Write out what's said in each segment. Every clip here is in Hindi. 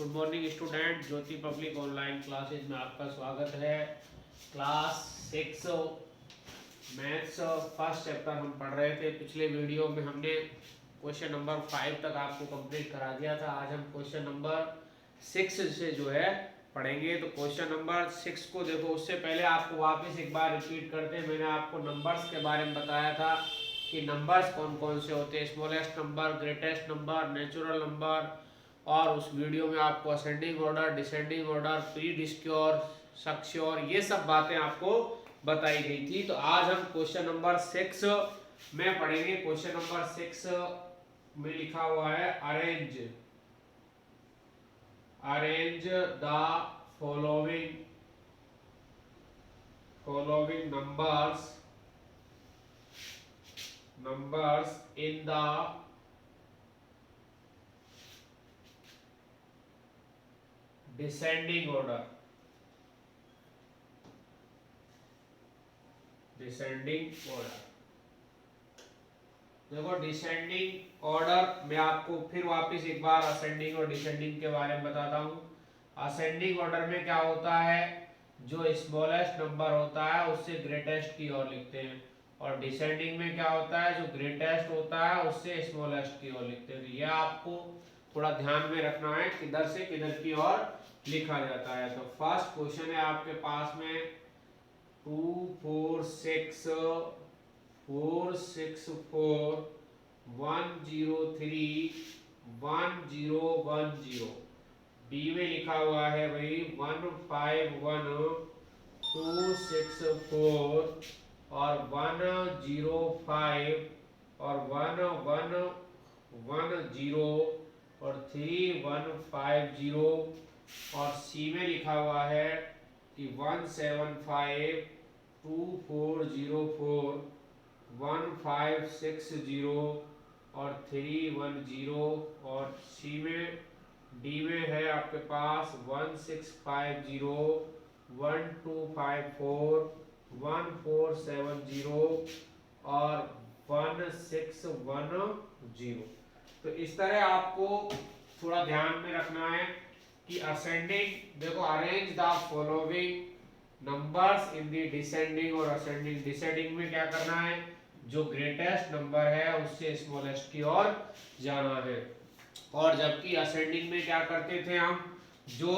Good morning student. Jyoti public online classes में आपका स्वागत है। क्लास 6 मैथ्स फर्स्ट चैप्टर हम पढ़ रहे थे। पिछले वीडियो में हमने क्वेश्चन नंबर 5 तक आपको कंप्लीट करा दिया था। आज हम क्वेश्चन नंबर 6 से जो है पढ़ेंगे। तो क्वेश्चन नंबर 6 को देखो, उससे पहले आपको वापस एक बार रिपीट करते हैं। मैंने आपको नंबर्स के बारे में बताया था कि नंबर्स कौन कौन से होते हैं, smallest number, greatest number, natural number, और उस वीडियो में आपको ascending order, descending order, predecessor, successor, ये सब बातें आपको बताई गई थी। तो आज हम क्वेश्चन नंबर 6 में पढ़ेंगे। क्वेश्चन नंबर 6 में लिखा हुआ है arrange the following numbers in the descending order. देखो, डिसेंडिंग ऑर्डर में आपको फिर वापस एक बार असेंडिंग और डिसेंडिंग के बारे में बताता हूँ। असेंडिंग ऑर्डर में क्या होता है, जो स्मॉलेस्ट नंबर होता है उससे ग्रेटेस्ट की ओर लिखते हैं, और डिसेंडिंग में क्या होता है, जो ग्रेटेस्ट होता है उससे स्मॉलेस्ट की ओर लिखते हैं। तो यह आपको थोड़ा ध्यान में रखना है, किधर से किधर की ओर लिखा जाता है। तो फर्स्ट क्वेश्चन है आपके पास में 2 4 6 4 6 4 1 0 3 1 0 1 0। बी में लिखा हुआ है भाई 1 5 1 2 6 4 और 1 0 5 और 1 1 1 0 और 3 1 5 0। और सी में लिखा हुआ है कि 1 7 5 2 4 0 4 1 5 6 0 और 3 1 0। और सी में डी में है आपके पास 1 6 5 0 1 2 5 4 1 4 7 0 और 1 6 1 0। तो इस तरह आपको थोड़ा ध्यान में रखना है कि असेंडिंग, देखो, arrange the following numbers in the descending और असेंडिंग। डिसेंडिंग में क्या करना है, जो ग्रेटेस्ट नंबर है उससे स्मॉलेस्ट की ओर जाना है, और जबकि असेंडिंग में क्या करते थे हम, जो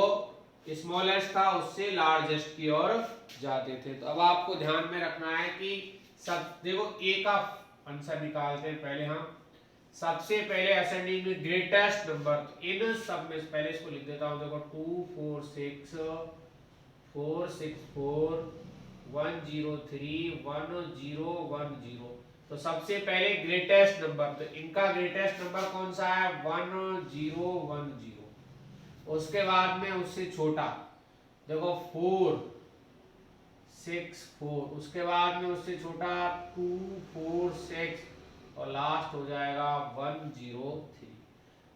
स्मॉलेस्ट था उससे लार्जेस्ट की ओर जाते थे। तो अब आपको ध्यान में रखना है कि सब, देखो, ए का आंसर निकालते हैं पहले हम। सबसे पहले असेंडिंग में ग्रेटेस्ट नंबर, तो इन सब में पहले इसको लिख देता हूं। देखो 2 4 6 4 6 4 1 0 3 1 0 1 0। तो सबसे पहले ग्रेटेस्ट नंबर, तो इनका ग्रेटेस्ट नंबर कौन सा है, 1 0 1 0। उसके बाद में उससे छोटा, देखो 4 6 4। उसके बाद में उससे छोटा 2 4 6 और लास्ट हो जाएगा 1 0 3।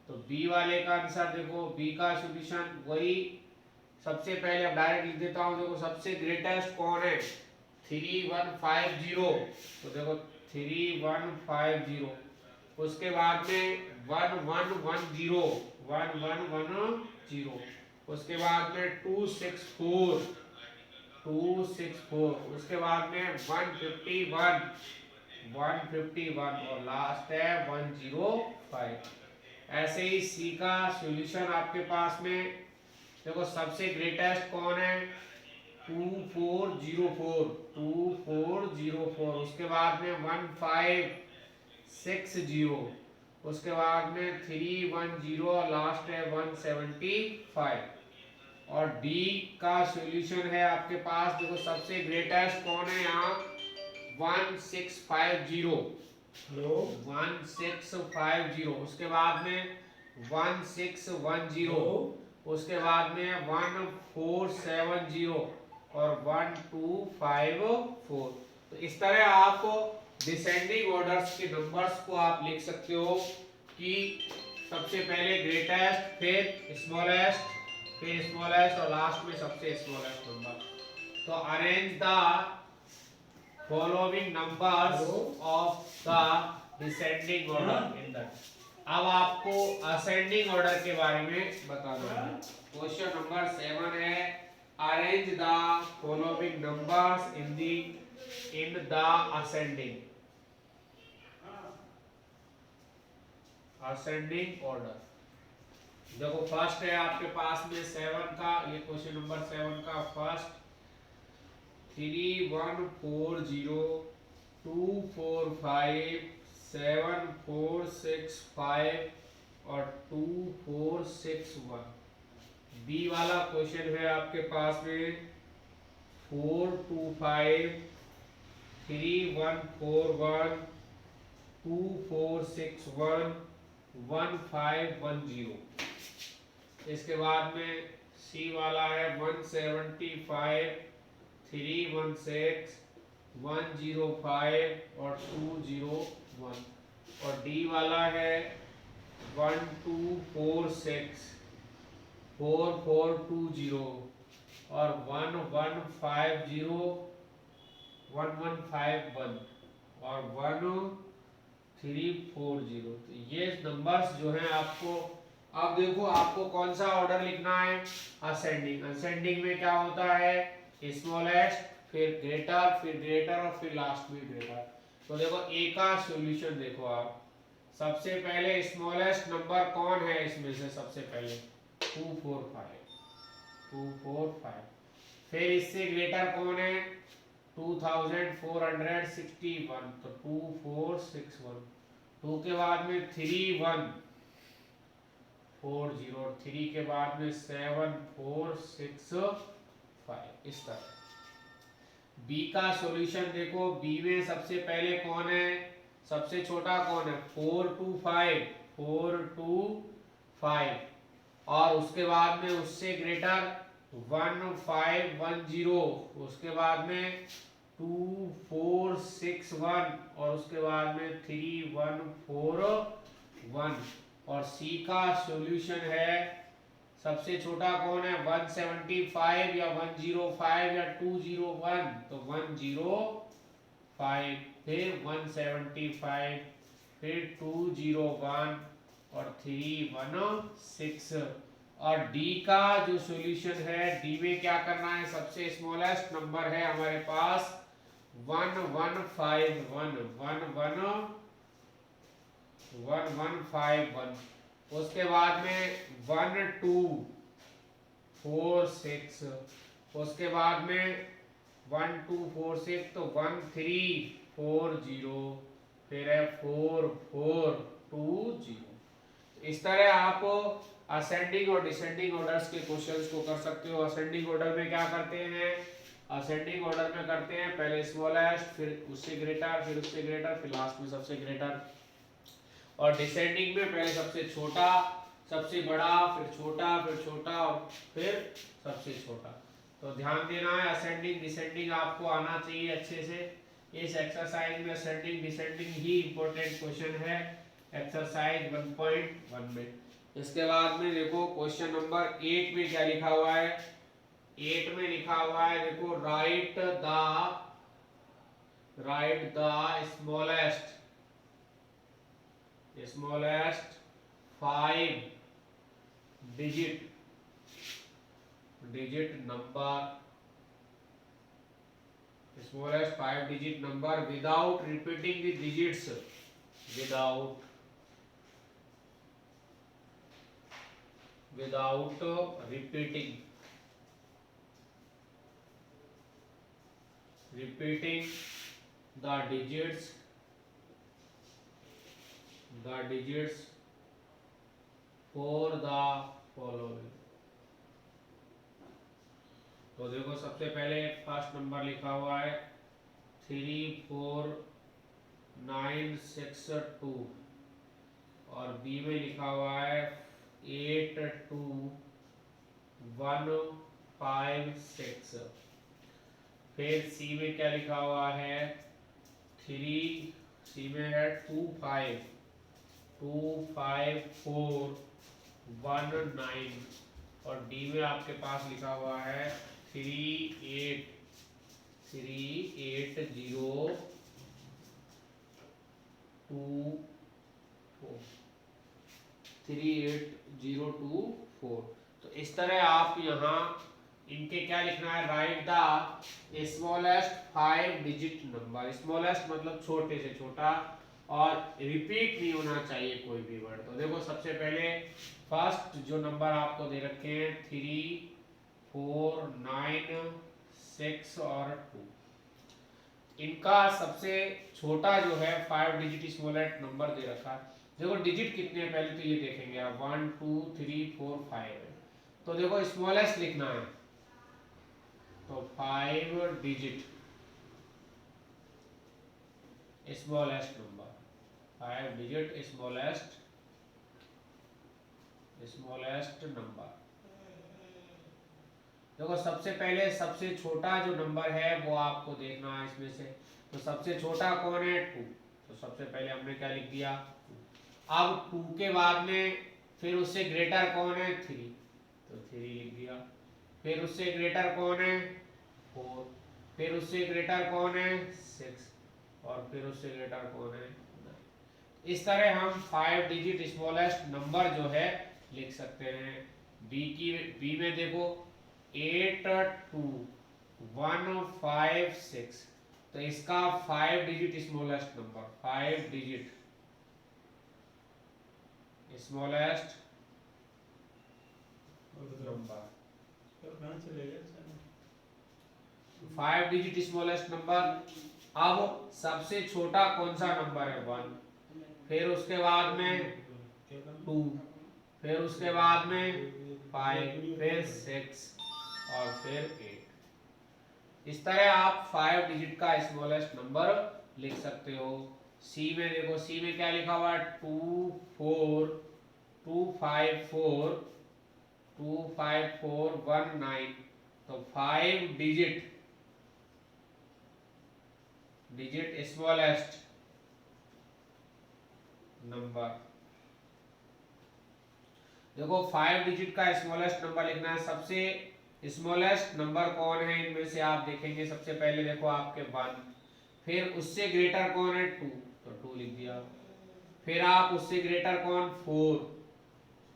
तो बी वाले का आंसर देखो, बी का सॉल्यूशन वही। सबसे पहले अब डायरेक्ट लिख देता हूं। देखो सबसे ग्रेटेस्ट कौन है, 3 1 5 0। तो देखो 3 1 5 0। उसके बाद में 1 1 1 0 1 1 1 0। उसके बाद में 2 6 4 2 6 4। उसके बाद में 151 151 और लास्ट है 105। ऐसे ही सी का सॉल्यूशन आपके पास में, देखो सबसे ग्रेटेस्ट कौन है, 2 4 0 4 2 4 0 4। उसके बाद में 1 5 6 0। उसके बाद में 3 1 0 और लास्ट है 175। और डी का सॉल्यूशन है आपके पास, देखो सबसे ग्रेटेस्ट कौन है यहाँ, 1 6 5 0 1 6 5 0। उसके बाद में 1 6 1 0। उसके बाद में 1 4 7 0 और 1 2 5 4। तो इस तरह आप डिसेंडिंग ऑर्डर्स के नंबर्स को आप लिख सकते हो कि सबसे पहले ग्रेटेस्ट, फिर स्मॉलेस्ट, फिर स्मॉलेस्ट और लास्ट में सबसे स्मॉलेस्ट नंबर। तो arrange the following numbers of the descending order in that। अब आपको असेंडिंग ऑर्डर के बारे में बता दूंगा। क्वेश्चन नंबर 7 है, arrange the following numbers in the ascending order. देखो फर्स्ट है आपके पास में 7 का, ये क्वेश्चन नंबर 7 का फर्स्ट 3 1 4 0 2 4 5 7 4 6 5 और 2 4 6 1। बी वाला क्वेश्चन है आपके पास में 4 2 5 3 1 4 1 2 4 6 1 1 5 1 0। इसके बाद में सी वाला है 175 316 105 और 201। और डी वाला है 1246 4420 और 1150 1151 और 1340। तो ये नंबर्स जो हैं आपको, अब देखो आपको कौन सा ऑर्डर लिखना है, असेंडिंग। असेंडिंग में क्या होता है, स्मॉलेस्ट फिर ग्रेटर और फिर लास्ट में ग्रेटर। तो देखो ए का सॉल्यूशन देखो आप, सबसे पहले स्मॉलेस्ट नंबर कौन है इसमें से, सबसे पहले 245। फिर इससे ग्रेटर कौन है 2461, तो 2461। 2 के बाद में 3140 और 3 के बाद में 7465। इस तरह बी का सॉल्यूशन देखो, बी में सबसे पहले कौन है, सबसे छोटा कौन है 425 और उसके बाद में उससे ग्रेटर 1510, उसके बाद में 2461 और उसके बाद में 3141। और सी का सॉल्यूशन है, सबसे छोटा कौन है 175 या 105 या 201, तो 105 फिर 175 फिर 201 और 316। और डी का जो सॉल्यूशन है, डी में क्या करना है, सबसे स्मॉलेस्ट नंबर है हमारे पास 1151, उसके बाद में 1246, उसके बाद में 1246 तो 1340 फिर है 4420। इस तरह आप असेंडिंग और डिसेंडिंग ऑर्डर्स के क्वेश्चंस को कर सकते हो। असेंडिंग ऑर्डर में क्या करते हैं, असेंडिंग ऑर्डर में करते हैं पहले स्मॉलेस्ट फिर उससे ग्रेटर फिर उससे ग्रेटर फिर लास्ट में सबसे ग्रेटर। और डिसेंडिंग में पहले सबसे छोटा सबसे बड़ा फिर छोटा और फिर सबसे छोटा। तो ध्यान देना है, असेंडिंग डिसेंडिंग आपको आना चाहिए अच्छे से। इस एक्सरसाइज में असेंडिंग डिसेंडिंग ही इंपॉर्टेंट क्वेश्चन है एक्सरसाइज 1.1 में। इसके बाद में देखो क्वेश्चन नंबर 8 में क्या लिखा हुआ है, 8 में लिखा हुआ है देखो, right the smallest 5 digit number, smallest 5 digit number without repeating the digits, without repeating the digits for the following। तो देखो सबसे पहले फर्स्ट नंबर लिखा हुआ है 34962 और बी में लिखा हुआ है 82156। फिर सी में क्या लिखा हुआ है, सी में है 25419 और डी में आपके पास लिखा हुआ है 38024। 38024। तो इस तरह आप यहाँ इनके क्या लिखना है, right the smallest 5 digit number. Smallest मतलब छोटे से छोटा, और रिपीट नहीं होना चाहिए कोई भी वर्ड। तो देखो सबसे पहले फर्स्ट जो नंबर आपको दे रखे हैं 3, 4, 9, 6 और 2, इनका सबसे छोटा जो है 5 डिजिट स्मॉलेस्ट नंबर दे रखा है। देखो डिजिट कितने हैं पहले तो ये देखेंगे आप, 1 2 3 4 5 है। तो देखो स्मॉलेस्ट लिखना है, तो 5 digit smallest number, 5 digit smallest number. देखो सबसे पहले सबसे छोटा जो नंबर है वो आपको देखना है इसमें से। तो सबसे छोटा कौन है, 2। तो सबसे पहले हमने क्या लिख दिया, 2। अब 2 के बाद में फिर उससे ग्रेटर कौन है, 3। तो 3 लिख दिया। फिर उससे ग्रेटर कौन है, 4। फिर उससे ग्रेटर कौन है, 6। और फिर उससे ग्रेटर कौन है, 9। इस तरह हम 5 डिजिट स्मॉलेस्ट नंबर जो है लिख सकते हैं। बी में देखो 8 2 1 5 6, तो इसका 5 digit smallest number, 5 digit smallest number, 5 digit smallest number. अब सबसे छोटा कौन सा नंबर है, 1। फिर उसके बाद में 2, फिर उसके बाद में 5, फिर 6 और फिर 8। इस तरह आप 5 डिजिट का स्मॉलेस्ट नंबर लिख सकते हो। सी में देखो, सी में क्या लिखा हुआ है, 2 4 2 5 4 2 5 4 1 9। तो 5 डिजिट स्मॉलेस्ट नंबर। देखो 5 डिजिट का स्मॉलेस्ट नंबर लिखना है। सबसे स्मॉलेस्ट नंबर कौन है इनमें से आप देखेंगे, सबसे पहले देखो आपके 1। फिर उससे ग्रेटर कौन है, 2। तो 2 लिख दिया। फिर आप उससे ग्रेटर कौन, 4।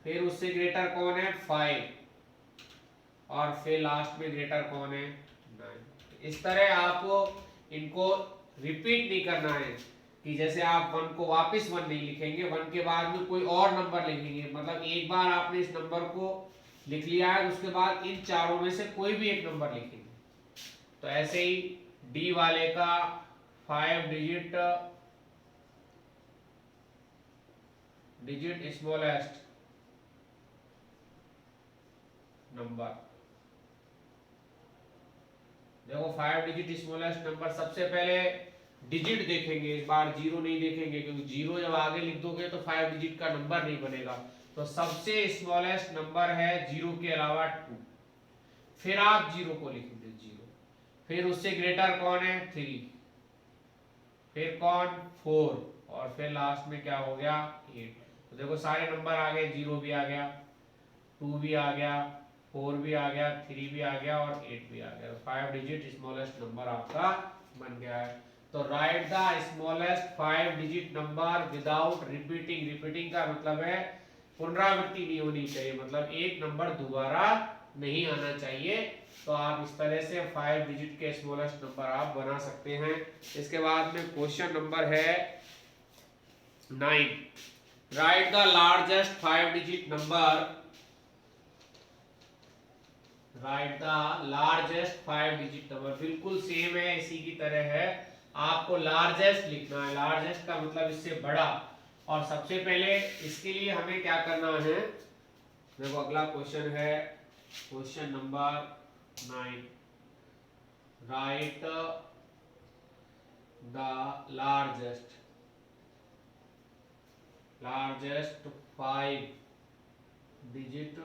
फिर उससे ग्रेटर कौन है, 5। और फिर लास्ट में ग्रेटर कौन है, 9। इस तरह आपको इनको रिपीट नहीं करना है कि जैसे आप 1 को वापस 1 नहीं लिखेंगे, 1 के बाद में कोई और नंबर लिखेंगे। मतलब एक बार आपने इस नंबर को लिख लिया है, उसके बाद इन चारों में से कोई भी एक नंबर लिखेंगे। तो ऐसे ही डी वाले का 5 डिजिट स्मॉलेस्ट नंबर। देखो 5 डिजिट स्मॉलेस्ट नंबर, सबसे पहले डिजिट देखेंगे, इस बार जीरो नहीं देखेंगे, क्योंकि जीरो जब आगे लिख दोगे तो 5 डिजिट का नंबर नहीं बनेगा। तो सबसे स्मॉलेस्ट नंबर है जीरो के अलावा 2। फिर आप जीरो को लिखेंगे, 0। फिर उससे ग्रेटर कौन है, 3। फिर कौन, 4। और फिर लास्ट में क्या हो गया, 8। तो देखो सारे नंबर आ गए, 0 भी आ गया, 2 भी आ गया, 4 भी आ गया, 3 भी आ गया और 8 भी आ गया। 5 डिजिट स्मॉलेस्ट नंबर आपका बन गया है। तो right the smallest 5 digit number without repeating. Repeating का मतलब है पुनरावृत्ति नहीं होनी चाहिए, मतलब एक नंबर दोबारा नहीं आना चाहिए। तो आप इस तरह से 5 डिजिट के स्मॉलेस्ट नंबर आप बना सकते हैं। इसके बाद में क्वेश्चन नंबर है 9। Right the largest 5 digit number. Right the largest 5 digit number, बिल्कुल सेम है, इसी की तरह है। आपको लार्जेस्ट लिखना है, लार्जेस्ट का मतलब इससे बड़ा। और सबसे पहले इसके लिए हमें क्या करना है, देखो अगला क्वेश्चन है question number 9। Right the largest 5 digit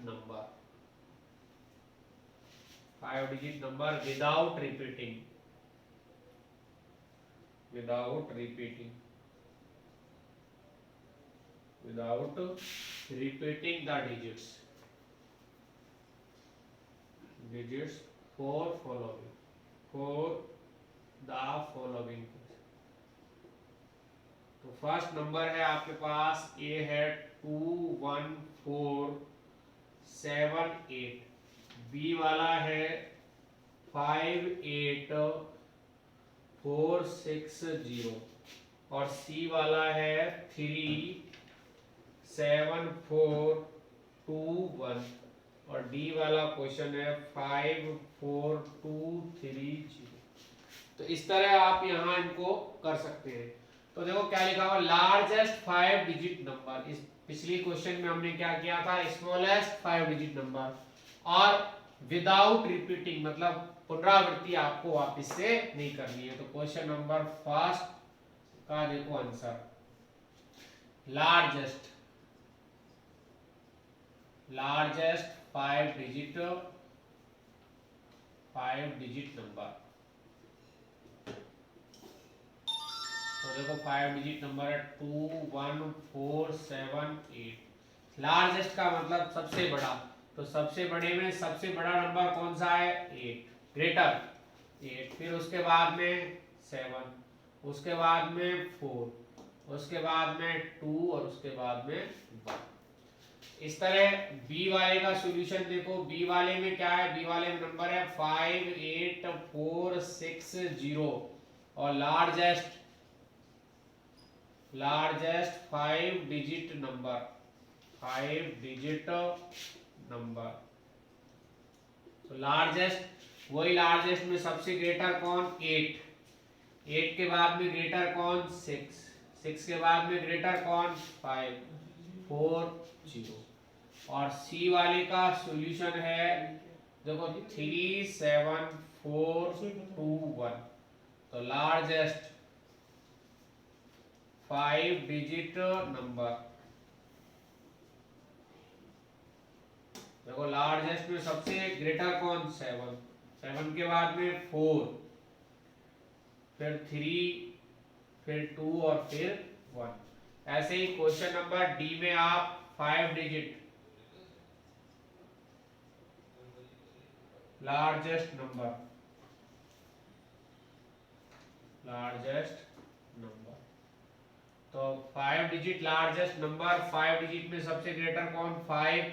number, 5 digit number without repeating without repeating the digits for the following तो फर्स्ट नंबर है आपके पास, ए है 21478, बी वाला है 58460 और सी वाला है 37421 और डी वाला क्वेश्चन है 54230। तो इस तरह आप यहाँ इनको कर सकते हैं। तो देखो क्या लिखा हुआ, लार्जेस्ट 5 डिजिट नंबर। इस पिछली क्वेश्चन में हमने क्या किया था, स्मॉलेस्ट 5 डिजिट नंबर, और विदाउट रिपीटिंग मतलब पुनरावृत्ति आपको वापस से नहीं करनी है। तो क्वेश्चन नंबर फर्स्ट का देखो आंसर, लार्जेस्ट 5 डिजिट नंबर। तो देखो 5 डिजिट नंबर है 21478। लार्जेस्ट का मतलब सबसे बड़ा, तो सबसे बड़े में सबसे बड़ा नंबर कौन सा है, 8, ग्रेटर 8, फिर उसके बाद में 7, उसके बाद में 4, उसके बाद में 2 और उसके बाद में 1। इस तरह बी वाले का सॉल्यूशन देखो, बी वाले में क्या है, बी वाले में नंबर है 58460 और लार्जेस्ट 5 डिजिट नंबर। तो लार्जेस्ट, वही लार्जेस्ट में सबसे ग्रेटर कौन, 8 के बाद में ग्रेटर कौन, 6 के बाद में ग्रेटर कौन, 540 और सी वाले का सॉल्यूशन है देखो 37421। तो लार्जेस्ट 5 डिजिट नंबर, देखो लार्जेस्ट में सबसे ग्रेटर कौन, 7 के बाद में 4, फिर 3, फिर 2 और फिर 1। ऐसे ही क्वेश्चन नंबर डी में आप 5 डिजिट लार्जेस्ट नंबर, तो 5 डिजिट लार्जेस्ट नंबर, 5 डिजिट में सबसे ग्रेटर कौन, 5,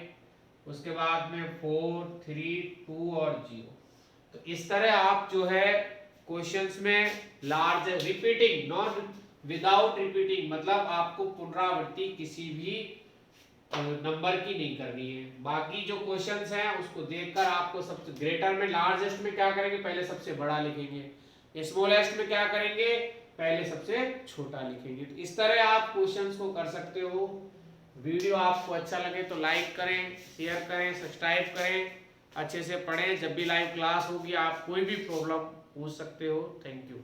उसके बाद में 4, 3, 2 और 0। तो इस तरह आप जो है क्वेश्चंस में large repeating, non without repeating मतलब आपको पुनरावृत्ति किसी भी नंबर की नहीं करनी है। बाकी जो क्वेश्चंस हैं उसको देखकर आपको सबसे ग्रेटर में, लार्जेस्ट में क्या करेंगे, पहले सबसे बड़ा लिखेंगे, स्मॉलेस्ट में क्या करेंगे, पहले सबसे छोटा लिखेंगे। तो इस तरह आप क्वेश्चंस को कर सकते हो। वीडियो आपको अच्छा लगे तो लाइक करें, शेयर करें, सब्सक्राइब करें, अच्छे से पढ़ें। जब भी लाइव क्लास होगी आप कोई भी प्रॉब्लम पूछ सकते हो। Thank you.